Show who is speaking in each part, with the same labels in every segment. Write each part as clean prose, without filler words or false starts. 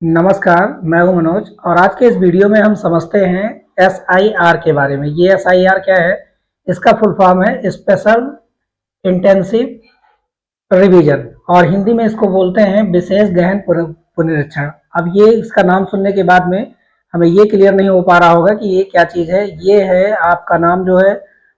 Speaker 1: नमस्कार, मैं हूं मनोज और आज के इस वीडियो में हम समझते हैं एसआईआर के बारे में। ये एसआईआर क्या है? इसका फुल फॉर्म है स्पेशल इंटेंसिव रिवीजन और हिंदी में इसको बोलते हैं विशेष गहन पुनरीक्षण। अब ये इसका नाम सुनने के बाद में हमें ये क्लियर नहीं हो पा रहा होगा कि ये क्या चीज़ है। ये है आपका नाम जो है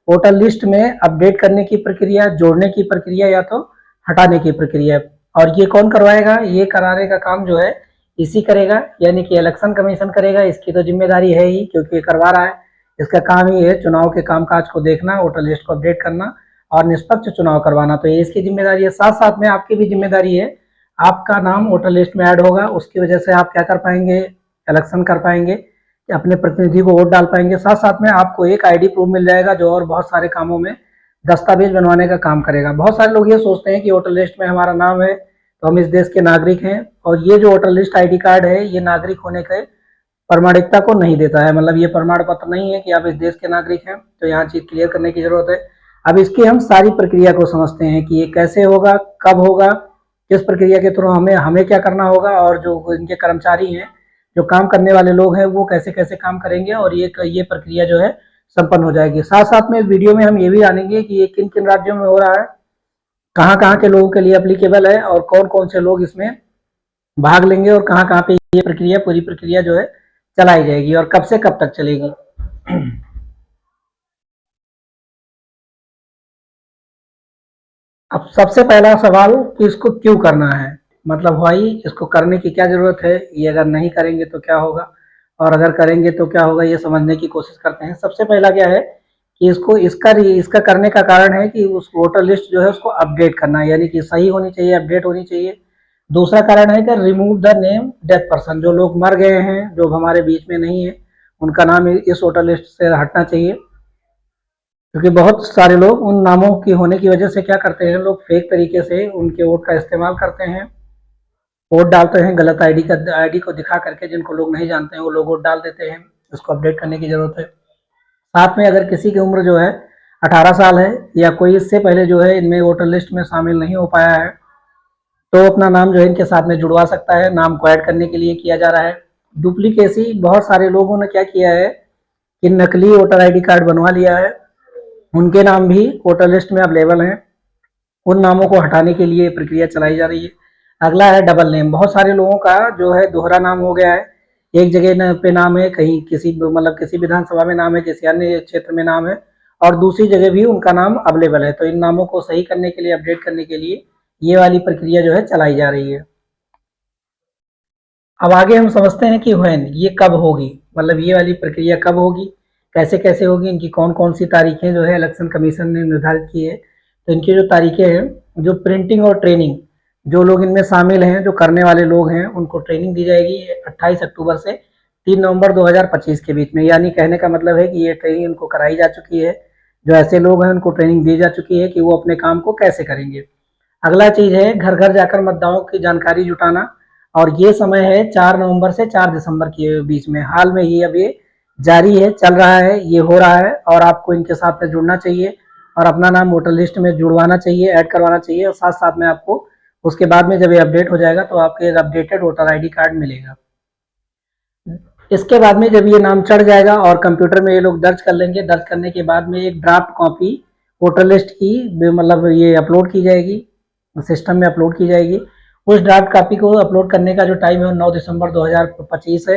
Speaker 1: वोटर लिस्ट में अपडेट करने की प्रक्रिया, जोड़ने की प्रक्रिया या तो हटाने की प्रक्रिया। और ये कौन करवाएगा? ये कराने का काम जो है इसी करेगा, यानी कि इलेक्शन कमीशन करेगा। इसकी तो जिम्मेदारी है ही, क्योंकि ये करवा रहा है। इसका काम ही है चुनाव के कामकाज को देखना, वोटर लिस्ट को अपडेट करना और निष्पक्ष चुनाव करवाना। तो ये इसकी जिम्मेदारी है। साथ साथ में आपकी भी जिम्मेदारी है। आपका नाम वोटर लिस्ट में ऐड होगा, उसकी वजह से आप क्या कर पाएंगे? इलेक्शन कर पाएंगे, अपने प्रतिनिधि को वोट डाल पाएंगे। साथ साथ में आपको एक आईडी प्रूफ मिल जाएगा, जो और बहुत सारे कामों में दस्तावेज बनवाने का काम करेगा। बहुत सारे लोग ये सोचते हैं कि वोटर लिस्ट में हमारा नाम है तो हम इस देश के नागरिक हैं, और ये जो वोटर लिस्ट आईडी कार्ड है ये नागरिक होने के प्रमाणिकता को नहीं देता है। मतलब ये प्रमाण पत्र नहीं है कि आप इस देश के नागरिक हैं। तो यहाँ चीज क्लियर करने की जरूरत है। अब इसकी हम सारी प्रक्रिया को समझते हैं कि ये कैसे होगा, कब होगा, किस प्रक्रिया के थ्रू हमें क्या करना होगा, और जो इनके कर्मचारी हैं, जो काम करने वाले लोग हैं, वो कैसे कैसे काम करेंगे और ये प्रक्रिया जो है संपन्न हो जाएगी। साथ साथ में इस वीडियो में हम ये भी जानेंगे कि ये किन किन राज्यों में हो रहा है, कहाँ कहाँ के लोगों के लिए एप्लीकेबल है और कौन कौन से लोग इसमें भाग लेंगे, और कहाँ कहाँ पे ये प्रक्रिया, पूरी प्रक्रिया जो है चलाई जाएगी और कब से कब तक चलेगी। अब सबसे पहला सवाल कि इसको क्यों करना है, मतलब भाई इसको करने की क्या जरूरत है, ये अगर नहीं करेंगे तो क्या होगा और अगर करेंगे तो क्या होगा, ये समझने की कोशिश करते हैं। सबसे पहला क्या है कि इसका करने का कारण है कि उस वोटर लिस्ट जो है उसको अपडेट करना है, यानी कि सही होनी चाहिए, अपडेट होनी चाहिए। दूसरा कारण है कि remove the name death person, जो लोग मर गए हैं, जो हमारे बीच में नहीं है, उनका नाम इस वोटर लिस्ट से हटना चाहिए। क्योंकि बहुत सारे लोग उन नामों की होने की वजह से क्या करते हैं, लोग फेक तरीके से उनके वोट का इस्तेमाल करते हैं, वोट डालते हैं गलत आईडी को दिखा करके। जिनको लोग नहीं जानते हैं वो लोग वोट डाल देते हैं। उसको अपडेट करने की जरूरत है। साथ में अगर किसी की उम्र जो है 18 साल है या कोई इससे पहले जो है इनमें वोटर लिस्ट में शामिल नहीं हो पाया है, तो अपना नाम जो है इनके साथ में जुड़वा सकता है। नाम को ऐड करने के लिए किया जा रहा है। डुप्लीकेसी, बहुत सारे लोगों ने क्या किया है कि नकली वोटर आईडी कार्ड बनवा लिया है, उनके नाम भी वोटर लिस्ट में अवेलेबल हैं। उन नामों को हटाने के लिए प्रक्रिया चलाई जा रही है। अगला है डबल नेम। बहुत सारे लोगों का जो है दोहरा नाम हो गया है। एक जगह पे नाम है, कहीं किसी विधानसभा में नाम है, किसी अन्य क्षेत्र में नाम है, और दूसरी जगह भी उनका नाम अवेलेबल है। तो इन नामों को सही करने के लिए, अपडेट करने के लिए ये वाली प्रक्रिया जो है चलाई जा रही है। अब आगे हम समझते हैं कि व्हेन, ये कब होगी, मतलब ये वाली प्रक्रिया कब होगी, कैसे कैसे होगी, इनकी कौन कौन सी तारीखें जो है इलेक्शन कमीशन ने निर्धारित की है। तो इनकी जो तारीखें हैं, जो प्रिंटिंग और ट्रेनिंग, जो लोग इनमें शामिल हैं, जो करने वाले लोग हैं, उनको ट्रेनिंग दी जाएगी 28 अक्टूबर से 3 नवंबर 2025 के बीच में। यानी कहने का मतलब है कि ये ट्रेनिंग इनको कराई जा चुकी है। जो ऐसे लोग हैं उनको ट्रेनिंग दी जा चुकी है कि वो अपने काम को कैसे करेंगे। अगला चीज है घर घर जाकर मतदाताओं की जानकारी जुटाना, और ये समय है 4 नवंबर से 4 दिसंबर के बीच में। हाल में ही अब ये जारी है, चल रहा है, ये हो रहा है, और आपको इनके साथ में जुड़ना चाहिए और अपना नाम वोटर लिस्ट में जुड़वाना चाहिए, ऐड करवाना चाहिए। और साथ साथ में आपको उसके बाद में जब ये अपडेट हो जाएगा तो आपको एक अपडेटेड वोटर आईडी कार्ड मिलेगा। इसके बाद में जब ये नाम चढ़ जाएगा और कंप्यूटर में ये लोग दर्ज कर लेंगे, दर्ज करने के बाद में एक ड्राफ्ट कॉपी वोटर लिस्ट की मतलब ये अपलोड की जाएगी, सिस्टम में अपलोड की जाएगी। उस ड्राफ्ट कॉपी को अपलोड करने का जो टाइम है वो 9 दिसंबर 2025 है।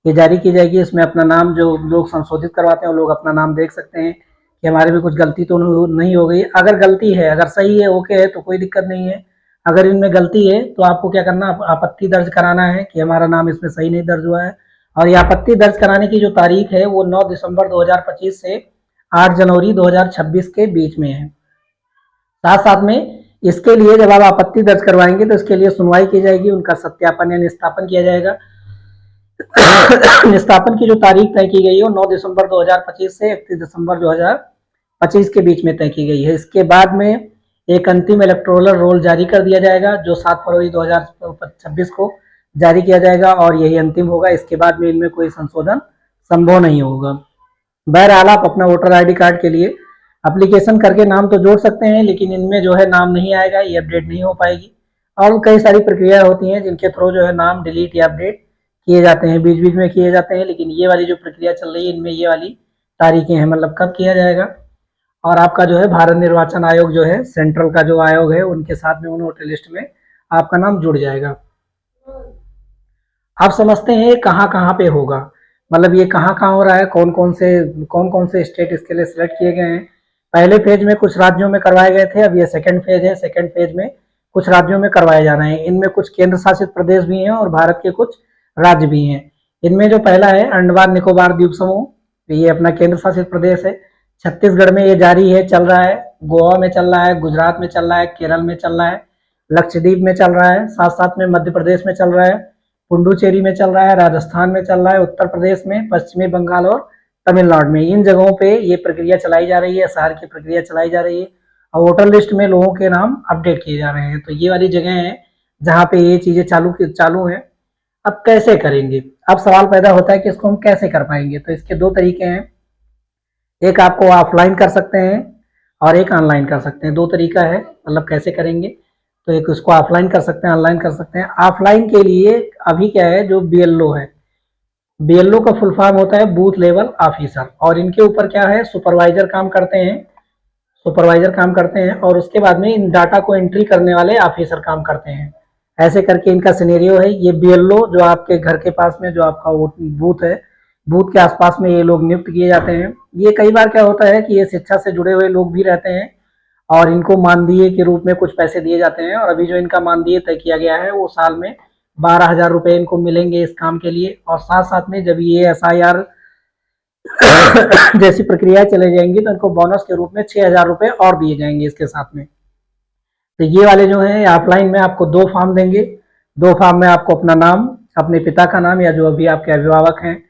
Speaker 1: ये जारी की जाएगी। इसमें अपना नाम, जो लोग संशोधित करवाते हैं वो लोग अपना नाम देख सकते हैं कि हमारे में कुछ गलती तो नहीं हो गई। अगर गलती है, अगर सही है, ओके है, तो कोई दिक्कत नहीं है। अगर इनमें गलती है तो आपको क्या करना, आपत्ति दर्ज कराना है कि हमारा नाम इसमें सही नहीं दर्ज हुआ है। और ये आपत्ति दर्ज कराने की जो तारीख है वो 9 दिसंबर 2025 से 8 जनवरी 2026 के बीच में है। साथ साथ में इसके लिए जब आप आपत्ति दर्ज करवाएंगे तो इसके लिए सुनवाई की जाएगी, उनका सत्यापन या निस्तापन किया जाएगा। निस्तापन की जो तारीख तय की गई है वो 9 दिसंबर 2025 से 31 दिसंबर 2025 के बीच में तय की गई है। इसके बाद में एक अंतिम इलेक्टोरल रोल जारी कर दिया जाएगा, जो 7 फरवरी 2026 को जारी किया जाएगा, और यही अंतिम होगा। इसके बाद में इनमें कोई संशोधन संभव नहीं होगा। बहरहाल आप अपना वोटर आईडी कार्ड के लिए एप्लीकेशन करके नाम तो जोड़ सकते हैं, लेकिन इनमें जो है नाम नहीं आएगा, ये अपडेट नहीं हो पाएगी। और कई सारी प्रक्रिया होती हैं जिनके थ्रू जो है नाम डिलीट या अपडेट किए जाते हैं, बीच बीच में किए जाते हैं, लेकिन ये वाली जो प्रक्रिया चल रही है इनमें ये वाली तारीखें हैं, मतलब कब किया जाएगा। और आपका जो है भारत निर्वाचन आयोग जो है, सेंट्रल का जो आयोग है, उनके साथ में उन वोटर लिस्ट में आपका नाम जुड़ जाएगा। आप समझते हैं कहाँ कहाँ पे होगा, मतलब ये कहाँ कहाँ हो रहा है, कौन कौन से स्टेट इसके लिए सिलेक्ट किए गए हैं। पहले फेज में कुछ राज्यों में करवाए गए थे, अब ये सेकंड फेज है, सेकंड फेज में कुछ राज्यों में करवाए जा रहे हैं। इनमें कुछ केंद्र शासित प्रदेश भी हैं और भारत के कुछ राज्य भी हैं। इनमें जो पहला है अंडमान निकोबार द्वीप समूह, तो ये अपना केंद्र शासित प्रदेश है। छत्तीसगढ़ में ये जारी है, चल रहा है, गोवा में चल रहा है, गुजरात में चल रहा है, केरल में चल रहा है, लक्षद्वीप में चल रहा है, साथ साथ में मध्य प्रदेश में चल रहा है, पुडुचेरी में चल रहा है, राजस्थान में चल रहा है, उत्तर प्रदेश में, पश्चिमी बंगाल और तमिलनाडु में। इन जगहों पे ये प्रक्रिया चलाई जा रही है, एसआईआर की प्रक्रिया चलाई जा रही है और वोटर लिस्ट में लोगों के नाम अपडेट किए जा रहे हैं। तो ये वाली जगह है जहाँ पे ये चीजें चालू हैं। अब कैसे करेंगे, अब सवाल पैदा होता है कि इसको हम कैसे कर पाएंगे। तो इसके दो तरीके हैं, एक आपको ऑफलाइन कर सकते हैं और एक ऑनलाइन कर सकते हैं। दो तरीका है, मतलब कैसे करेंगे। तो एक उसको ऑफलाइन कर सकते हैं, ऑनलाइन कर सकते हैं। ऑफलाइन के लिए अभी क्या है, जो बीएलओ है, बीएलओ का फुल फॉर्म होता है बूथ लेवल ऑफिसर, और इनके ऊपर क्या है, सुपरवाइजर काम करते हैं, सुपरवाइजर काम करते हैं, और उसके बाद में इन डाटा को एंट्री करने वाले ऑफिसर काम करते हैं। ऐसे करके इनका सिनेरियो है। ये बीएलओ जो आपके घर के पास में जो आपका बूथ है, बूथ के आसपास में ये लोग नियुक्त किए जाते हैं। ये कई बार क्या होता है कि ये शिक्षा से जुड़े हुए लोग भी रहते हैं और इनको मानदेय के रूप में कुछ पैसे दिए जाते हैं। और अभी जो इनका मानदेय तय किया गया है वो साल में 12,000 रुपए इनको मिलेंगे इस काम के लिए। और साथ साथ में जब ये एसआईआर जैसी प्रक्रिया चले जाएंगी तो इनको बोनस के रूप में 6,000 रुपए और दिए जाएंगे इसके साथ में। तो ये वाले जो है ऑफलाइन में आपको 2 फॉर्म देंगे। 2 फॉर्म में आपको अपना नाम, अपने पिता का नाम या जो अभी आपके अभिभावक हैं,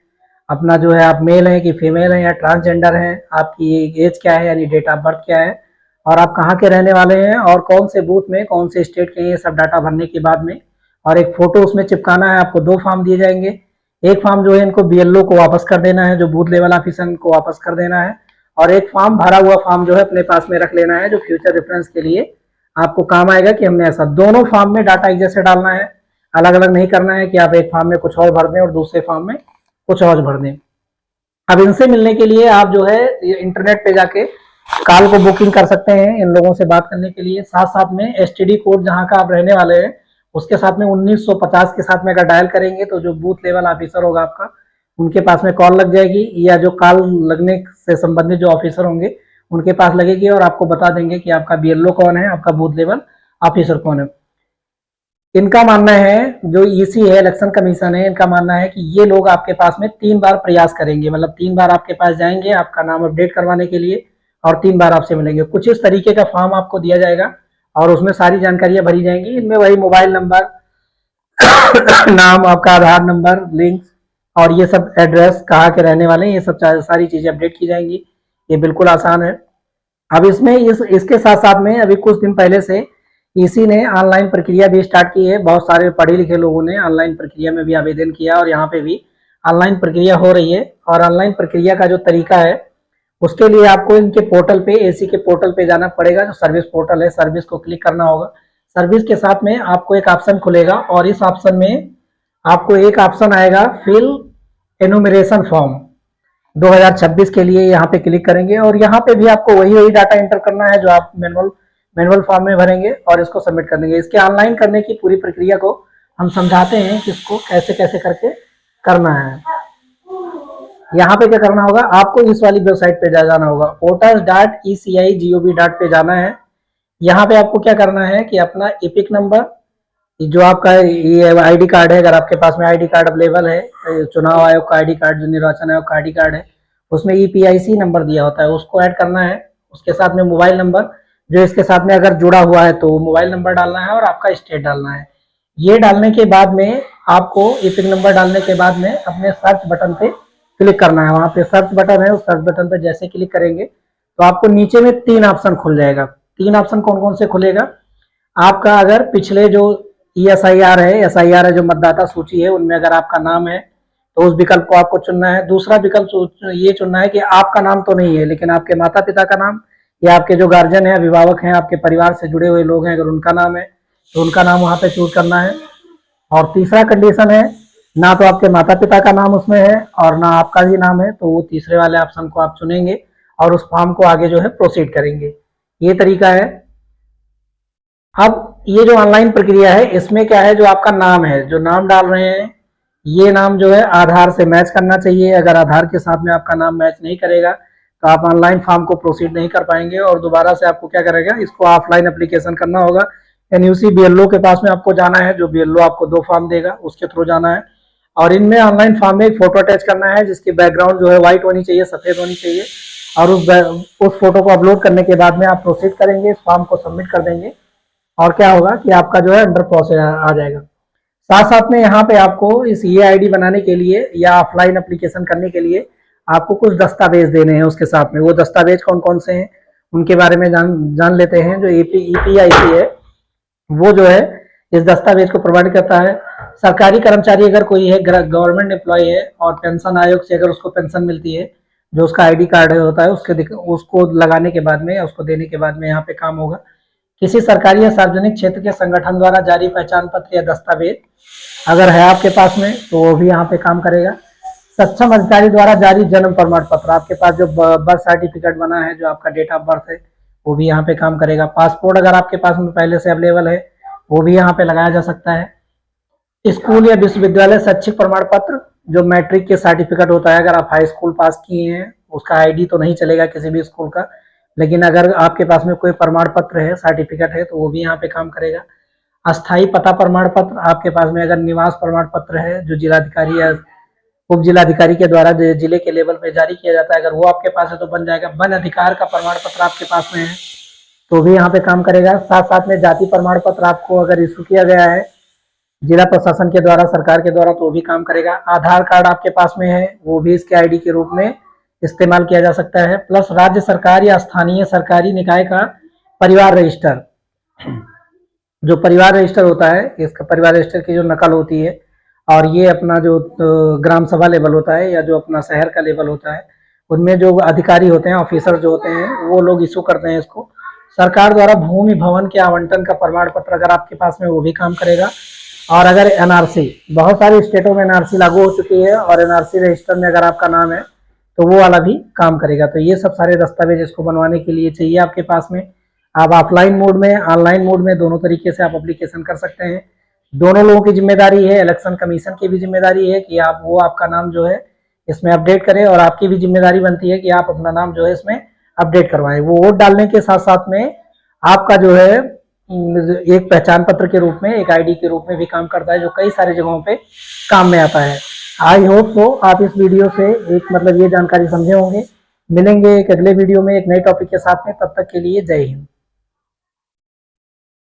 Speaker 1: अपना जो है आप मेल हैं कि फीमेल हैं या ट्रांसजेंडर हैं, आपकी एज क्या है यानी डेट ऑफ बर्थ क्या है, और आप कहाँ के रहने वाले हैं और कौन से बूथ में कौन से स्टेट के, ये सब डाटा भरने के बाद में, और एक फोटो उसमें चिपकाना है। आपको 2 फॉर्म दिए जाएंगे। एक फॉर्म जो है इनको बीएलओ को वापस कर देना है, जो बूथ लेवल ऑफिसर को वापस कर देना है, और एक फॉर्म भरा हुआ फॉर्म जो है अपने पास में रख लेना है, जो फ्यूचर रेफरेंस के लिए आपको काम आएगा कि हमने ऐसा। दोनों फॉर्म में डाटा एक जैसे डालना है, अलग अलग नहीं करना है कि आप एक फॉर्म में कुछ और भर दें और दूसरे फॉर्म में कुछ और भर दें। अब इनसे मिलने के लिए आप जो है इंटरनेट पे जाके कॉल को बुकिंग कर सकते हैं इन लोगों से बात करने के लिए। साथ साथ में एसटीडी कोड जहां का आप रहने वाले हैं उसके साथ में 1950 के साथ में अगर डायल करेंगे तो जो बूथ लेवल ऑफिसर होगा आपका, उनके पास में कॉल लग जाएगी, या जो कॉल लगने से संबंधित जो ऑफिसर होंगे उनके पास लगेगी और आपको बता देंगे कि आपका बीएलओ कौन है, आपका बूथ लेवल ऑफिसर कौन है। इनका मानना है, जो ईसी है, इलेक्शन कमीशन है, इनका मानना है कि ये लोग आपके पास में 3 बार प्रयास करेंगे, मतलब 3 बार आपके पास जाएंगे आपका नाम अपडेट करवाने के लिए और 3 बार आपसे मिलेंगे। कुछ इस तरीके का फॉर्म आपको दिया जाएगा और उसमें सारी जानकारियां भरी जाएंगी। इनमें वही मोबाइल नंबर नाम, आपका आधार नंबर, लिंक और ये सब, एड्रेस, कहाँ के रहने वाले हैं, ये सब सारी चीजें अपडेट की जाएंगी। ये बिल्कुल आसान है। अब इसमें इसके साथ साथ में अभी कुछ दिन पहले से ईसी ने ऑनलाइन प्रक्रिया भी स्टार्ट की है। बहुत सारे पढ़े लिखे लोगों ने ऑनलाइन प्रक्रिया में भी आवेदन किया और यहाँ पे भी ऑनलाइन प्रक्रिया हो रही है। और ऑनलाइन प्रक्रिया का जो तरीका है उसके लिए आपको इनके पोर्टल पे, एसी के पोर्टल पे जाना पड़ेगा, जो सर्विस पोर्टल है, सर्विस को क्लिक करना होगा। सर्विस के साथ में आपको एक ऑप्शन खुलेगा और इस ऑप्शन में आपको एक ऑप्शन आएगा फिल एनुमरेशन फॉर्म 2026 के लिए। यहाँ पे क्लिक करेंगे और यहाँ पे भी आपको वही डाटा एंटर करना है जो आप मैनुअल फॉर्म में भरेंगे और इसको सबमिट कर देंगे। इसके ऑनलाइन करने की पूरी प्रक्रिया को हम समझाते हैं कि इसको कैसे कैसे करके करना है। यहाँ पे क्या करना होगा, आपको इस वाली वेबसाइट पे जाना होगा, voters.eci.gov. पे जाना है। यहाँ पे आपको क्या करना है कि अपना एपिक नंबर, जो आपका ये आईडी कार्ड है, अगर आपके पास में आईडी कार्ड अवेलेबल है, चुनाव आयोग का आईडी कार्ड, जो निर्वाचन आयोग का आईडी कार्ड है, उसमें ईपीआईसी नंबर दिया होता है, उसको ऐड करना है। उसके साथ में मोबाइल नंबर जो इसके साथ में अगर जुड़ा हुआ है तो मोबाइल नंबर डालना है और आपका स्टेट डालना है। ये डालने के बाद में आपको एपिक नंबर डालने के बाद में अपने सर्च बटन पे क्लिक करना है। वहां पे सर्च बटन है, उस सर्च बटन पे जैसे क्लिक करेंगे तो आपको नीचे में 3 ऑप्शन खुल जाएगा। 3 ऑप्शन कौन कौन से खुलेगा, आपका अगर पिछले जो एसआईआर है जो मतदाता सूची है, उनमें अगर आपका नाम है तो उस विकल्प को आपको चुनना है। दूसरा विकल्प ये चुनना है कि आपका नाम तो नहीं है लेकिन आपके माता पिता का नाम या आपके जो गार्जियन है, अभिभावक हैं, आपके परिवार से जुड़े हुए लोग हैं, अगर उनका नाम है तो उनका नाम वहां पे चूज करना है। और तीसरा कंडीशन है ना तो आपके माता पिता का नाम उसमें है और ना आपका भी नाम है, तो वो तीसरे वाले ऑप्शन को आप चुनेंगे और उस फॉर्म को आगे जो है प्रोसीड करेंगे। ये तरीका है। अब ये जो ऑनलाइन प्रक्रिया है इसमें क्या है, जो आपका नाम है, जो नाम डाल रहे हैं, ये नाम जो है आधार से मैच करना चाहिए। अगर आधार के साथ में आपका नाम मैच नहीं करेगा तो आप ऑनलाइन फॉर्म को प्रोसीड नहीं कर पाएंगे और दोबारा से आपको क्या करेगा, इसको ऑफलाइन एप्लीकेशन करना होगा। एनयूसी बीएलओ के पास में आपको जाना है, जो बीएलओ आपको 2 फॉर्म देगा उसके थ्रू जाना है। और इनमें ऑनलाइन फॉर्म में एक फोटो अटैच करना है जिसकी बैकग्राउंड जो है व्हाइट होनी चाहिए, सफेद होनी चाहिए। और उस फोटो को अपलोड करने के बाद में आप प्रोसीड करेंगे, इस फॉर्म को सबमिट कर देंगे और क्या होगा कि आपका जो है अंडर प्रोसेस आ जाएगा। साथ साथ में यहाँ पे आपको इस ये आईडी बनाने के लिए या ऑफलाइन एप्लीकेशन करने के लिए आपको कुछ दस्तावेज देने हैं उसके साथ में। वो दस्तावेज कौन कौन से हैं उनके बारे में जान लेते हैं। जो ईपीआईसी है वो जो है इस दस्तावेज को प्रोवाइड करता है। सरकारी कर्मचारी अगर कोई है, गवर्नमेंट एम्प्लॉय है और पेंशन आयोग से अगर उसको पेंशन मिलती है, जो उसका आईडी कार्ड होता है उसको लगाने के बाद में, उसको देने के बाद में यहाँ पे काम होगा। किसी सरकारी या सार्वजनिक क्षेत्र के संगठन द्वारा जारी पहचान पत्र या दस्तावेज अगर है आपके पास में तो वो भी यहाँ पे काम करेगा। सक्षम अधिकारी द्वारा जारी जन्म प्रमाण पत्र, आपके पास जो बर्थ सर्टिफिकेट बना है, जो आपका डेट ऑफ बर्थ है, वो भी यहाँ पे काम करेगा। पासपोर्ट अगर आपके पास में पहले से अवेलेबल है वो भी यहाँ पे लगाया जा सकता है। स्कूल या विश्वविद्यालय शैक्षिक प्रमाण पत्र, जो मैट्रिक के सर्टिफिकेट होता है, अगर आप हाई स्कूल पास किए हैं उसका आईडी तो नहीं चलेगा किसी भी स्कूल का, लेकिन अगर आपके पास में कोई प्रमाण पत्र है, सर्टिफिकेट है, तो वो भी यहाँ पे काम करेगा। अस्थाई पता प्रमाण पत्र, आपके पास में अगर निवास प्रमाण पत्र है जो जिलाधिकारी या उप जिलाधिकारी के द्वारा जिले के लेवल पे जारी किया जाता है, अगर वो आपके पास है तो बन जाएगा। वन अधिकार का प्रमाण पत्र आपके पास में है तो भी यहाँ पे काम करेगा। साथ साथ में जाति प्रमाण पत्र आपको अगर इशू किया गया है जिला प्रशासन के द्वारा, सरकार के द्वारा, तो भी काम करेगा। आधार कार्ड आपके पास में है वो भी इसके आईडी के रूप में इस्तेमाल किया जा सकता है। प्लस राज्य सरकार या स्थानीय सरकारी निकाय का परिवार रजिस्टर, जो परिवार रजिस्टर होता है, इसका परिवार रजिस्टर की जो नकल होती है, और ये अपना जो ग्राम सभा लेवल होता है या जो अपना शहर का लेवल होता है, उनमें जो अधिकारी होते हैं, ऑफिसर जो होते हैं, वो लोग इशू करते हैं इसको। सरकार द्वारा भूमि भवन के आवंटन का प्रमाण पत्र अगर आपके पास में, वो भी काम करेगा। और अगर एनआरसी, बहुत सारी स्टेटों में एनआरसी लागू हो चुकी है और एनआरसी रजिस्टर में अगर आपका नाम है तो वो वाला भी काम करेगा। तो ये सब सारे दस्तावेज इसको बनवाने के लिए चाहिए आपके पास में। आप ऑफलाइन मोड में, ऑनलाइन मोड में, दोनों तरीके से आप एप्लीकेशन कर सकते हैं। दोनों लोगों की जिम्मेदारी है, इलेक्शन कमीशन की भी जिम्मेदारी है कि आपका नाम जो है इसमें अपडेट करें, और आपकी भी जिम्मेदारी बनती है कि आप अपना नाम जो है इसमें अपडेट करवाएं। वो वोट डालने के साथ साथ में आपका जो है एक पहचान पत्र के रूप में, एक आईडी के रूप में भी काम करता है, जो कई सारी जगहों पे काम में आता है। आई होप सो आप इस वीडियो से एक मतलब ये जानकारी समझे होंगे। मिलेंगे एक अगले वीडियो में एक नए टॉपिक के साथ में, तब तक के लिए जय हिंद।